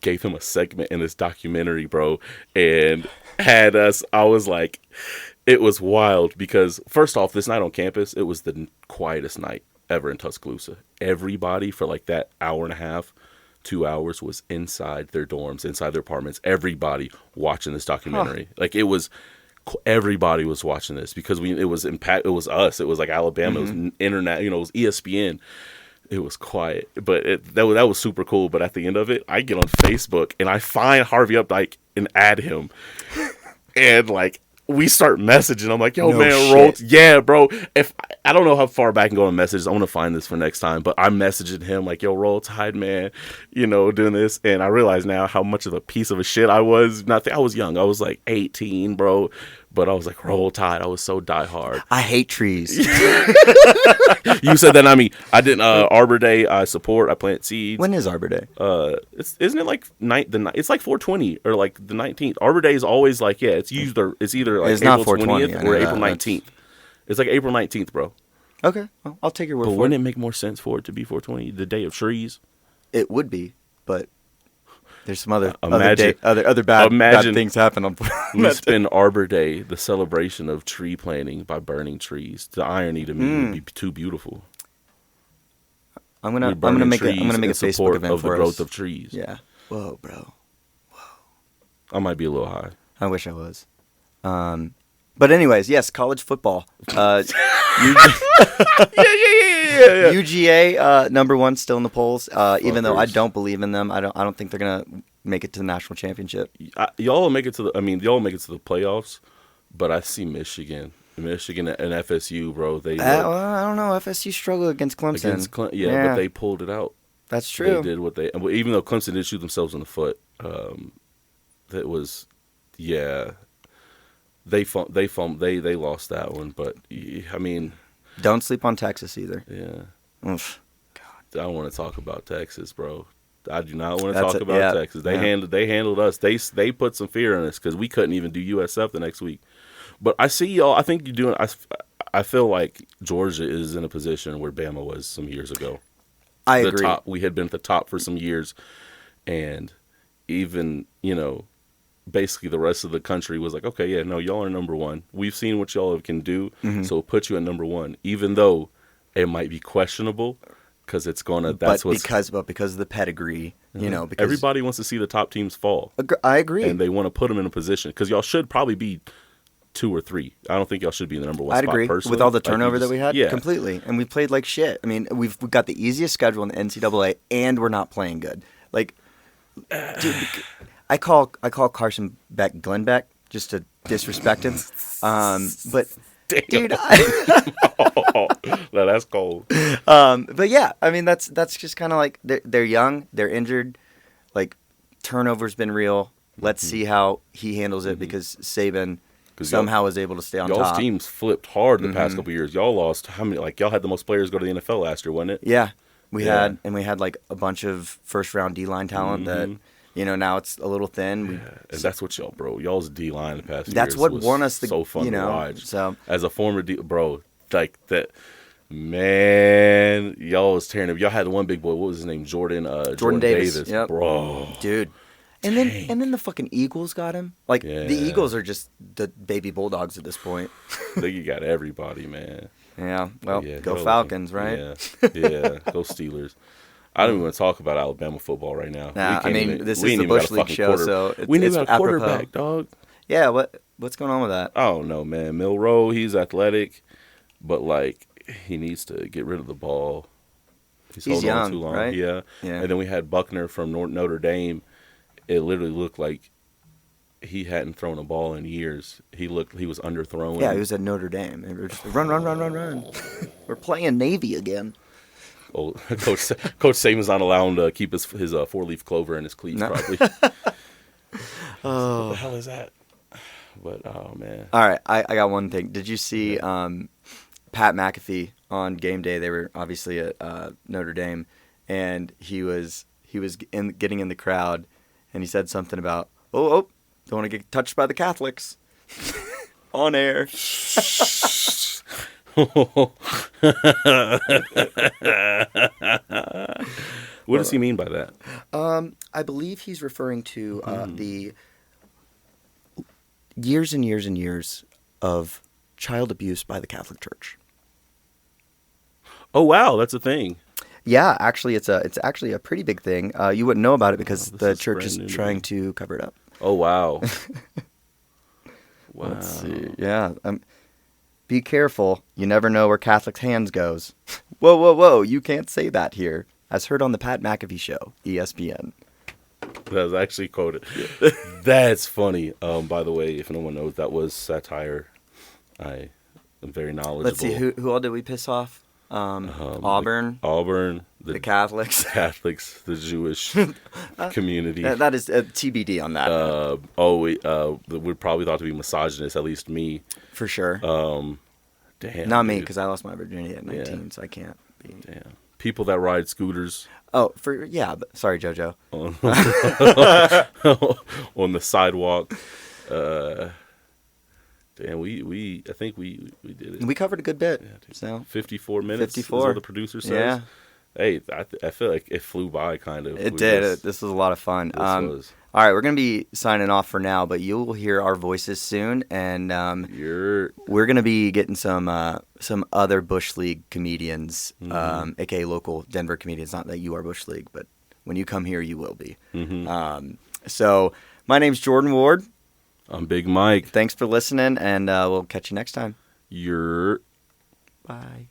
gave him a segment in this documentary, bro, and had us. I was like, it was wild because first off, this night on campus, it was the quietest night ever in Tuscaloosa. Everybody for like that hour and a half, 2 hours was inside their dorms, inside their apartments. Everybody watching this documentary. Like it was, everybody was watching this because it was us. It was like Alabama. It was internet. It was ESPN. It was quiet, but that was super cool. But at the end of it, I get on Facebook and I find Harvey Updike and add him, and like we start messaging. I'm like, yo, no man, roll. Yeah, bro. If I don't know how far back I can go on messages, I want to find this for next time. But I'm messaging him like, yo, Roll Tide, man, doing this. And I realize now how much of a piece of a shit I was. I was young. I was like 18, bro. But I was like, Roll Tide. I was so diehard. I hate trees. You said that. I mean, I didn't. Arbor Day, I support. I plant seeds. When is Arbor Day? Isn't it like it's like 420 or like the 19th. Arbor Day is always like, yeah, it's either like it's April not 420 20th or April 19th. It's like April 19th, bro. Okay, well, I'll take your word But for wouldn't it. it make more sense for it to be 420, the day of trees? It would be, but there's some other Imagine- bad things happen on We that day. spend Arbor Day, the celebration of tree planting, by burning trees. The irony to me would be too beautiful. I'm We're gonna burning make trees a in Facebook support event of the for growth us. of trees. Yeah. Whoa, bro. I might be a little high. I wish I was. But anyways, yes, college football. UGA number one still in the polls. Even though I Fuckers. don't believe in them, I don't think they're gonna make it to the national championship. Y'all will make it to the. I mean, y'all will make it to the playoffs, but I see Michigan and FSU, bro. They Well, I don't know. FSU struggled against Clemson. but they pulled it out. That's true. They did what they. Well, even though Clemson did shoot themselves in the foot, that was, yeah. They lost that one, but I mean, Don't sleep on Texas either. yeah. Oof. I don't want to talk about Texas, bro. I do not want to That's talk it, about yeah, Texas. They yeah. handled us. They put some fear in us because we couldn't even do USF the next week. But I see y'all. I think you're doing. I feel like Georgia is in a position where Bama was some years ago. I agree. We had been at the top for some years, and even basically the rest of the country was like, okay, yeah, no, y'all are number one. We've seen what y'all can do, so we'll put you at number one, even though it might be questionable because it's gonna. Because of the pedigree, because Everybody wants to see the top teams fall, I agree. and they want to put them in a position because y'all should probably be 2 or 3. I don't think y'all should be in the number one I'd spot agree personally. with all the Like, you turnover that just- we had. Yeah, Completely, and we played like shit. I mean, we've got the easiest schedule in the NCAA, and we're not playing good. Like, dude, I call Carson Beck Glenn Beck just to disrespect him. But Damn. dude, No, that's cold. but yeah, I mean that's just kind of like they're young, they're injured, like turnover's been real. Let's see how he handles it because Saban 'Cause somehow was able to stay on Y'all's top. teams flipped hard the past couple years. Y'all lost how many? Like y'all had the most players go to the NFL last year, wasn't it? Yeah, we Yeah. had like a bunch of first round D line talent that now it's a little thin. And that's what y'all, bro. Y'all's D line the past few That's years what was won us the so fun to watch. So As a former bro, like that, man, y'all was tearing up. Y'all had one big boy. What was his name? Jordan Davis. Yep. Bro. dude. And then the fucking Eagles got him. Like Yeah. the Eagles are just the baby Bulldogs at this point. Think you got everybody, man. Yeah. Well, Yeah, go Falcons, right? Yeah, go Steelers. I don't even want to talk about Alabama football right now. Nah, We can't this we is ain't the even got Busch a League fucking show, so we need it's a quarterback, apropos. dog. Yeah. What's going on with that? I don't know, man. Milroe, he's athletic, but like he needs to get rid of the ball. He's holding on young, too long. right? Yeah. Yeah. And then we had Buckner from Notre Dame. It literally looked like he hadn't thrown a ball in years. He was underthrown. Yeah, he was at Notre Dame. And we're just run. We're playing Navy again. Oh, Coach Saban's not allowing him to keep his 4-leaf clover in his cleats, No. probably. What the hell is that? But oh man. All right, I got one thing. Did you see Pat McAfee on game day? They were obviously at Notre Dame, and he was getting in the crowd, and he said something about don't want to get touched by the Catholics on air. What does he mean by that? I believe he's referring to the years and years and years of child abuse by the Catholic Church. Oh wow, that's a thing. Yeah, actually, it's actually a pretty big thing. You wouldn't know about it because this the is church brand is new to trying me. to cover it up. Oh wow. Wow. Let's see. Yeah. Be careful. You never know where Catholics' hands goes. Whoa. You can't say that here. As heard on the Pat McAfee Show, ESPN. That was actually quoted. That's funny. By the way, if no one knows, that was satire. I am very knowledgeable. Let's see. Who all did we piss off? Auburn. Auburn. The Catholics. Catholics. The Jewish community. That is TBD on that. We're probably thought to be misogynist, at least me. for sure. Damn. Not me, dude. because I lost my virginity at 19, Yeah. so I can't be. Damn. People that ride scooters Oh, but sorry, JoJo. on the sidewalk. Damn, I think we did it. We covered a good bit. Yeah, dude. So 54 minutes 54. is what the producer says. Yeah. Hey, I feel like it flew by, kind of. It did. This was a lot of fun. This was. All right, we're going to be signing off for now, but you will hear our voices soon, and we're going to be getting some other Busch League comedians, aka local Denver comedians. Not that you are Busch League, but when you come here, you will be. So my name's Jordan Ward. I'm Big Mike. Thanks for listening, and we'll catch you next time. You're. Bye.